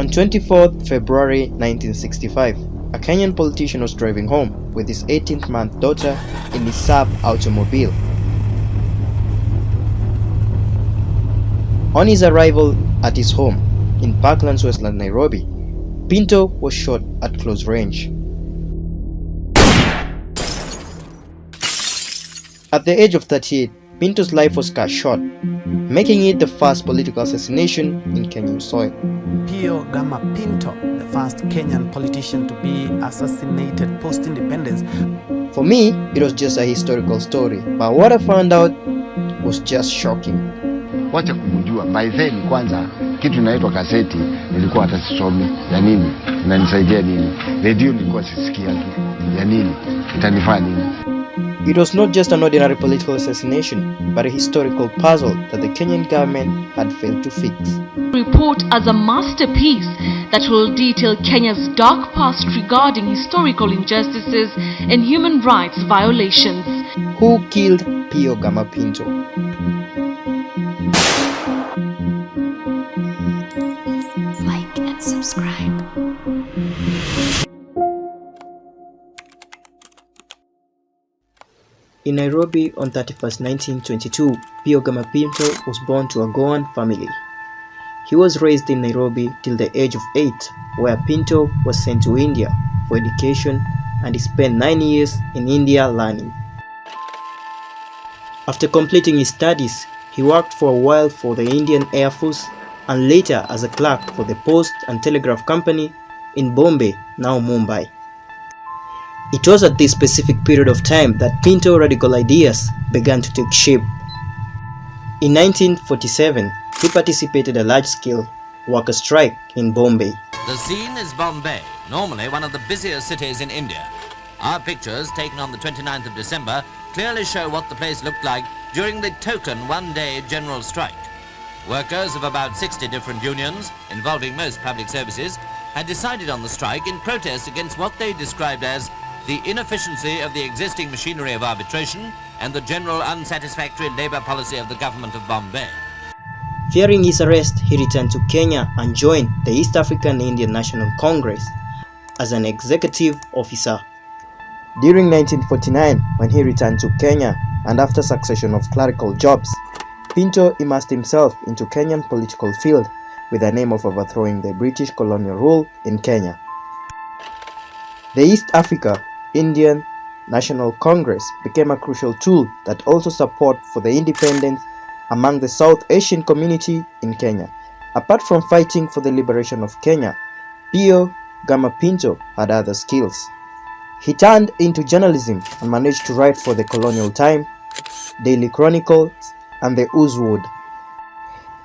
On 24th February 1965, a Kenyan politician was driving home with his 18th-month daughter in his Saab automobile. On his arrival at his home in Parklands, Westland, Nairobi, Pinto was shot at close range. At the age of 38, Pinto's life was cut short, making it the first political assassination in Kenyan soil. Pio Gama Pinto, the first Kenyan politician to be assassinated post-independence. For me, it was just a historical story, but what I found out was just shocking. Wacha kumjua, by then kwanza kitu inaitwa kaseti nilikuwa hata sisomi, ya nini inanisaidia nini? Radio nilikuwa sisikia tu, ya nini itanifaa nini? It was not just an ordinary political assassination, but a historical puzzle that the Kenyan government had failed to fix. Report as a masterpiece that will detail Kenya's dark past regarding historical injustices and human rights violations. Who killed Pio Gama Pinto? Like and subscribe. In Nairobi on 31st 1922, Pio Gama Pinto was born to a Goan family. He was raised in Nairobi till the age of 8, where Pinto was sent to India for education, and he spent 9 years in India learning. After completing his studies, he worked for a while for the Indian Air Force and later as a clerk for the Post and Telegraph Company in Bombay, now Mumbai. It was at this specific period of time that Pinto's radical ideas began to take shape. In 1947, he participated in a large-scale worker strike in Bombay. The scene is Bombay, normally one of the busiest cities in India. Our pictures, taken on the 29th of December, clearly show what the place looked like during the token one-day general strike. Workers of about 60 different unions, involving most public services, had decided on the strike in protest against what they described as the inefficiency of the existing machinery of arbitration and the general unsatisfactory labour policy of the government of Bombay. Fearing his arrest, he returned to Kenya and joined the East African Indian National Congress as an executive officer. During 1949, when he returned to Kenya and after succession of clerical jobs, Pinto immersed himself into Kenyan political field with the aim of overthrowing the British colonial rule in Kenya. The East Africa Indian National Congress became a crucial tool that also support for the independence among the South Asian community in Kenya. Apart from fighting for the liberation of Kenya, Pio Gama Pinto had other skills. He turned into journalism and managed to write for the Colonial Time, Daily Chronicles, and the Uzwood.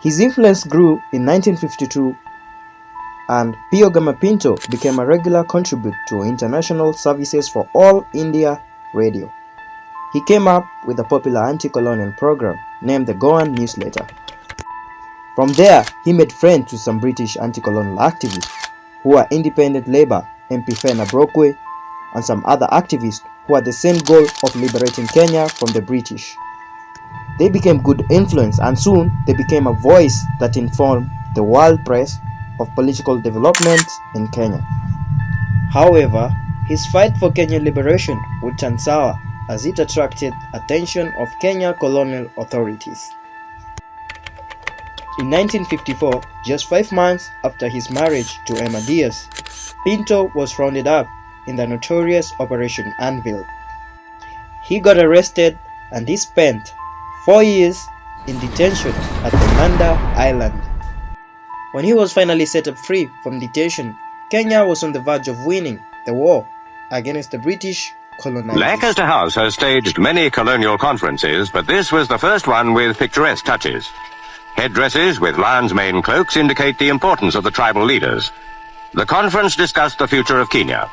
His influence grew in 1952 and Pio Gama Pinto became a regular contributor to international services for All India Radio. He came up with a popular anti-colonial program named the Goan Newsletter. From there, he made friends with some British anti-colonial activists who were independent labor, MP Fena Brockway, and some other activists who had the same goal of liberating Kenya from the British. They became good influence and soon they became a voice that informed the world press of political developments in Kenya. However, his fight for Kenyan liberation would turn sour as it attracted attention of Kenya colonial authorities. In 1954, just 5 months after his marriage to Emma Diaz, Pinto was rounded up in the notorious Operation Anvil. He got arrested and he spent 4 years in detention at the Manda Island. When he was finally set up free from detention, Kenya was on the verge of winning the war against the British colonizers. Lancaster House has staged many colonial conferences, but this was the first one with picturesque touches. Headdresses with lion's mane cloaks indicate the importance of the tribal leaders. The conference discussed the future of Kenya.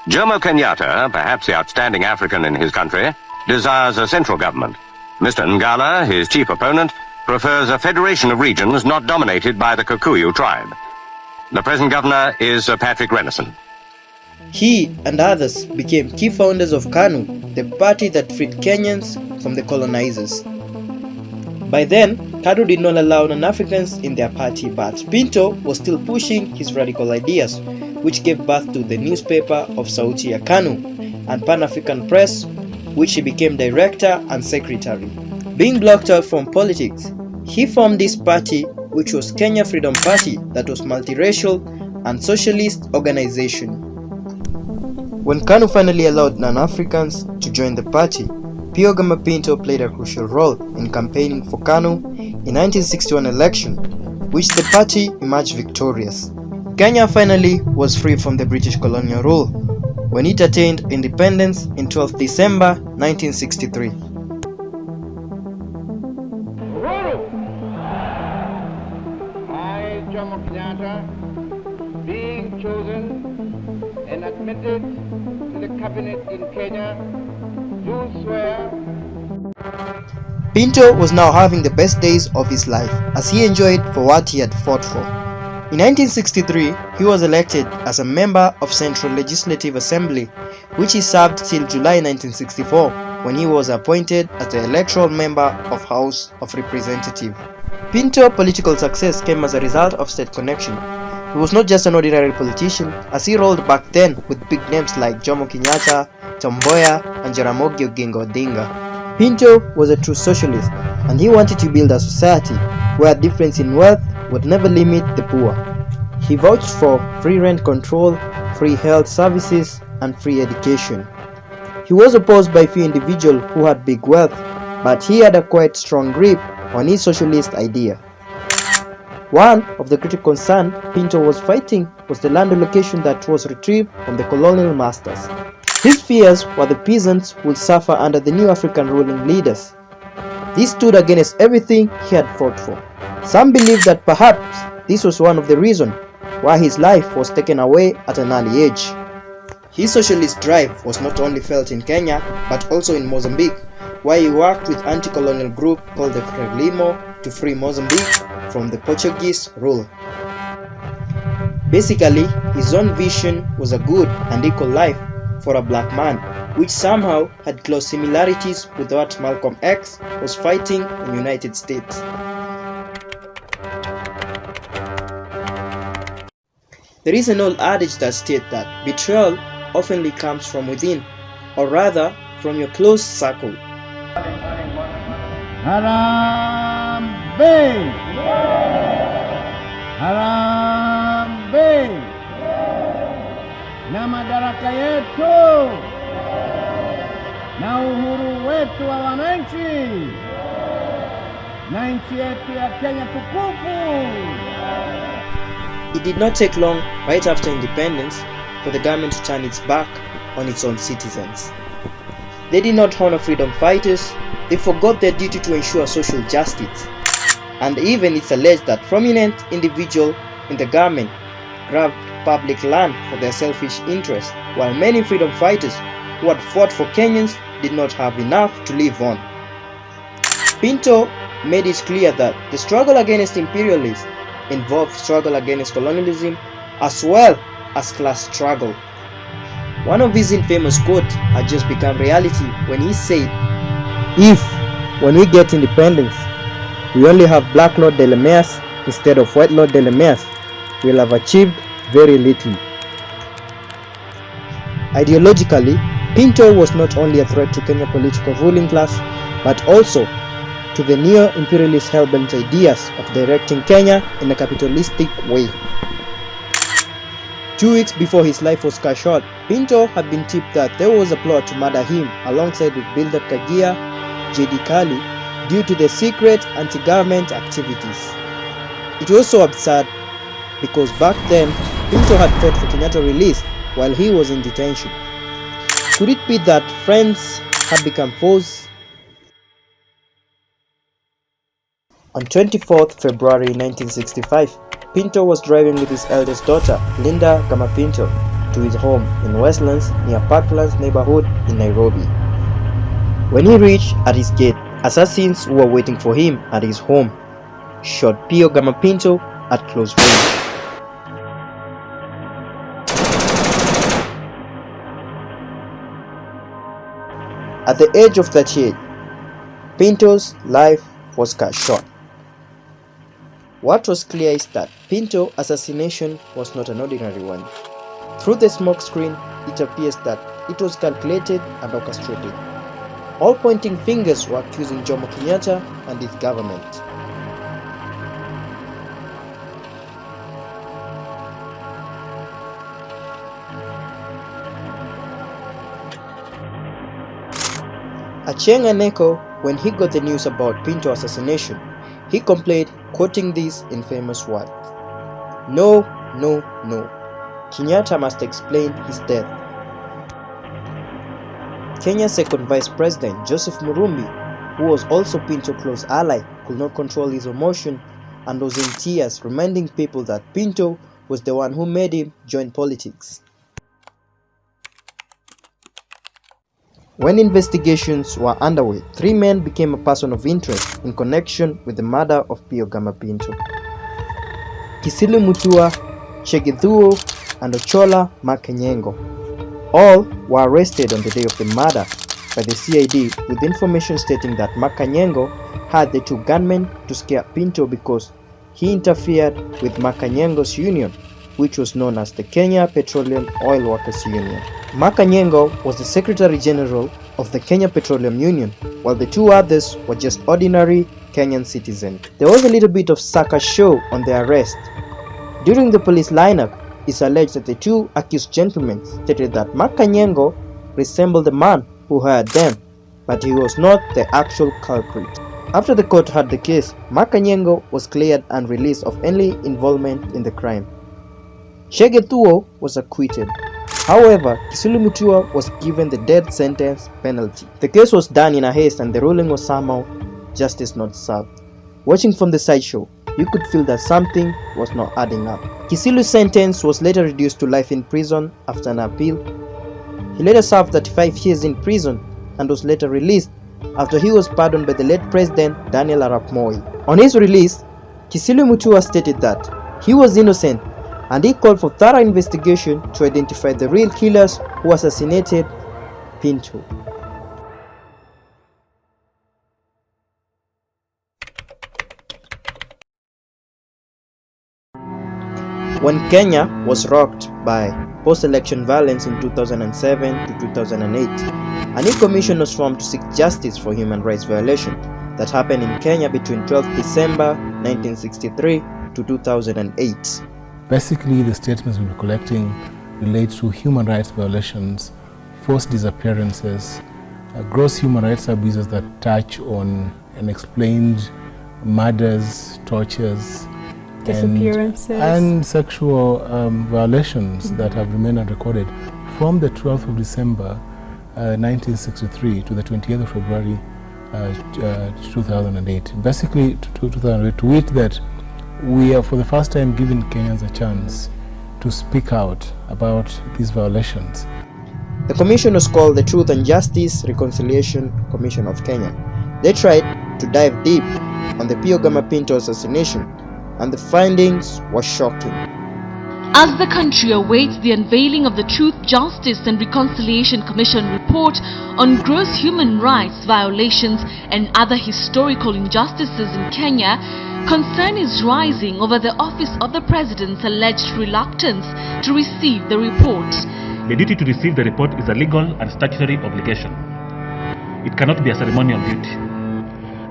Jomo Kenyatta, perhaps the outstanding African in his country, desires a central government. Mr. Ngala, his chief opponent, prefers a federation of regions not dominated by the Kikuyu tribe. The present governor is Sir Patrick Renison. He and others became key founders of KANU, the party that freed Kenyans from the colonizers. By then, KANU did not allow non-Africans in their party, but Pinto was still pushing his radical ideas, which gave birth to the newspaper of Sauti ya KANU and Pan-African Press, which he became director and secretary. Being blocked out from politics, he formed this party, which was Kenya Freedom Party, that was multiracial and socialist organization. When KANU finally allowed non-Africans to join the party, Pio Gama Pinto played a crucial role in campaigning for KANU in 1961 election, which the party emerged victorious. Kenya finally was free from the British colonial rule when it attained independence in 12 December 1963. I, Jomo Kenyatta, being chosen and admitted to the cabinet in Kenya, do swear. Pinto was now having the best days of his life as he enjoyed for what he had fought for. In 1963, he was elected as a member of Central Legislative Assembly, which he served till July 1964, when he was appointed as the electoral member of House of Representatives. Pinto's political success came as a result of state connection. He was not just an ordinary politician, as he rolled back then with big names like Jomo Kenyatta, Tom Mboya, and Jaramogi Oginga Odinga. Pinto was a true socialist, and he wanted to build a society where difference in wealth would never limit the poor. He vouched for free rent control, free health services, and free education. He was opposed by few individuals who had big wealth, but he had a quite strong grip on his socialist idea. One of the critical concerns Pinto was fighting was the land allocation that was retrieved from the colonial masters. His fears were the peasants would suffer under the new African ruling leaders. This stood against everything he had fought for. Some believed that perhaps this was one of the reasons why his life was taken away at an early age. His socialist drive was not only felt in Kenya, but also in Mozambique, where he worked with an anti-colonial group called the Frelimo to free Mozambique from the Portuguese rule. Basically, his own vision was a good and equal life for a black man, which somehow had close similarities with what Malcolm X was fighting in the United States. There is an old adage that states that betrayal often comes from within, or rather from your close circle. Harambee! Harambee! Na madaraka yetu na uhuru wetu wa wananchi na nchi yetu ya Kenya tukufu. It did not take long right after independence for the government to turn its back on its own citizens. They did not honor freedom fighters, they forgot their duty to ensure social justice. And even it's alleged that prominent individuals in the government grabbed public land for their selfish interests, while many freedom fighters who had fought for Kenyans did not have enough to live on. Pinto made it clear that the struggle against imperialism involved struggle against colonialism as well as class struggle. One of his infamous quotes had just become reality when he said, "If, when we get independence, we only have black Lord Delemeas instead of white Lord Delemeas, we'll have achieved very little." Ideologically, Pinto was not only a threat to Kenya's political ruling class, but also to the neo-imperialist hell-bent ideas of directing Kenya in a capitalistic way. 2 weeks before his life was cut short, Pinto had been tipped that there was a plot to murder him alongside with Bildad Kagia, J.D. Kali, due to their secret anti-government activities. It was so absurd because back then, Pinto had fought for Kenyatta release while he was in detention. Could it be that friends had become foes? On 24th February 1965, Pinto was driving with his eldest daughter, Linda Gama Pinto, to his home in Westlands near Parklands neighborhood in Nairobi. When he reached at his gate, assassins who were waiting for him at his home shot Pio Gama Pinto at close range. At the age of 38, Pinto's life was cut short. What was clear is that Pinto assassination was not an ordinary one. Through the smokescreen, it appears that it was calculated and orchestrated. All pointing fingers were accusing Jomo Kenyatta and his government. Achieng Aneko, when he got the news about Pinto assassination, he complained, quoting these infamous words: "No, no, no. Kenyatta must explain his death." Kenya's second Vice President, Joseph Murumbi, who was also Pinto's close ally, could not control his emotion and was in tears, reminding people that Pinto was the one who made him join politics. When investigations were underway, 3 men became a person of interest in connection with the murder of Pio Gama Pinto: Kisilu Mutua, Chegithuo, and Ochola Makanyengo. All were arrested on the day of the murder by the CID with information stating that Makanyengo had the 2 gunmen to scare Pinto because he interfered with Makanyengo's union, which was known as the Kenya Petroleum Oil Workers Union. Makanyengo was the Secretary General of the Kenya Petroleum Union, while the 2 others were just ordinary Kenyan citizens. There was a little bit of circus show on their arrest. During the police lineup, it's alleged that the 2 accused gentlemen stated that Makanyengo resembled the man who hired them, but he was not the actual culprit. After the court heard the case, Makanyengo was cleared and released of any involvement in the crime. Chegithuo was acquitted. However, Kisilu Mutua was given the death sentence penalty. The case was done in a haste and the ruling was somehow justice not served. Watching from the sideshow, you could feel that something was not adding up. Kisilu's sentence was later reduced to life in prison after an appeal. He later served 35 years in prison and was later released after he was pardoned by the late President Daniel Arap Moi. On his release, Kisilu Mutua stated that he was innocent and he called for thorough investigation to identify the real killers who assassinated Pinto. When Kenya was rocked by post-election violence in 2007 to 2008, a new commission was formed to seek justice for human rights violations that happened in Kenya between 12 December 1963 to 2008. Basically, the statements we'll be collecting relate to human rights violations, forced disappearances, gross human rights abuses that touch on unexplained murders, tortures, disappearances, and sexual violations that have remained unrecorded from the 12th of December 1963 to the 20th of February 2008. Basically, to 2008, to wit that we are for the first time giving Kenyans a chance to speak out about these violations. The commission was called the Truth and Justice Reconciliation Commission of Kenya. They tried to dive deep on the Pio Gama Pinto assassination, and the findings were shocking. As the country awaits the unveiling of the Truth, Justice and Reconciliation Commission report on gross human rights violations and other historical injustices in Kenya, concern is rising over the office of the president's alleged reluctance to receive the report. The duty to receive the report is a legal and statutory obligation. It cannot be a ceremonial duty.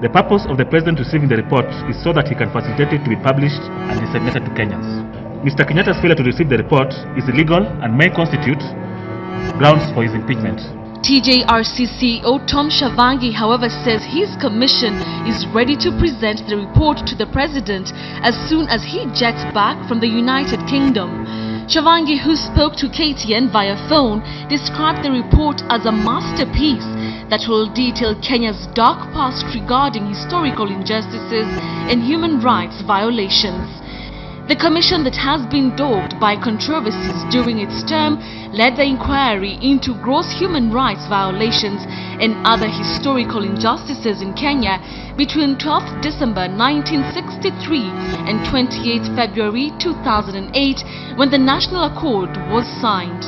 The purpose of the president receiving the report is so that he can facilitate it to be published and disseminated to Kenyans. Mr. Kenyatta's failure to receive the report is illegal and may constitute grounds for his impeachment. TJRC CEO Tom Shavangi, however, says his commission is ready to present the report to the president as soon as he jets back from the United Kingdom. Shavangi, who spoke to KTN via phone, described the report as a masterpiece that will detail Kenya's dark past regarding historical injustices and human rights violations. The commission that has been dogged by controversies during its term led the inquiry into gross human rights violations and other historical injustices in Kenya between 12th December 1963 and 28th February 2008, when the National Accord was signed.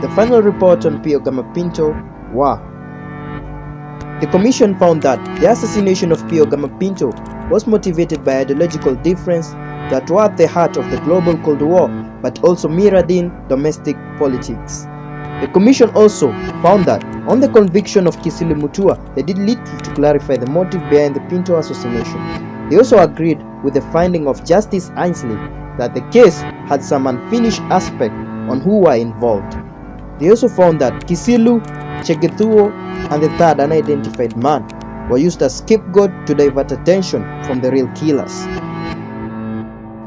The final report on Pio Gama Pinto were: the commission found that the assassination of Pio Gama Pinto was motivated by ideological difference that were at the heart of the global Cold War but also mirrored in domestic politics. The commission also found that on the conviction of Kisilu Mutua, they did little to clarify the motive behind the Pinto assassination. They also agreed with the finding of Justice Ainsley that the case had some unfinished aspect on who were involved. They also found that Kisilu, Chegethuo, and the third unidentified man were used as scapegoat to divert attention from the real killers.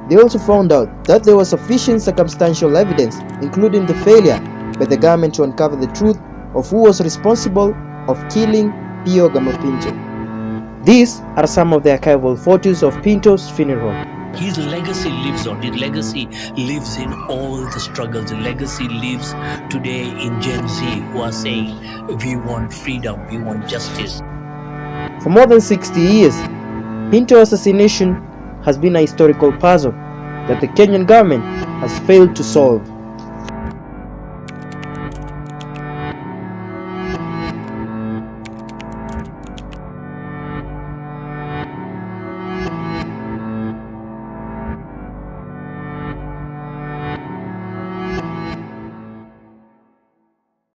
They also found out that there was sufficient circumstantial evidence, including the failure by the government to uncover the truth of who was responsible of killing Pio Gama Pinto. These are some of the archival photos of Pinto's funeral. His legacy lives on. His legacy lives in all the struggles. The legacy lives today in Gen Z who are saying, we want freedom, we want justice. For more than 60 years, Pinto assassination has been a historical puzzle that the Kenyan government has failed to solve.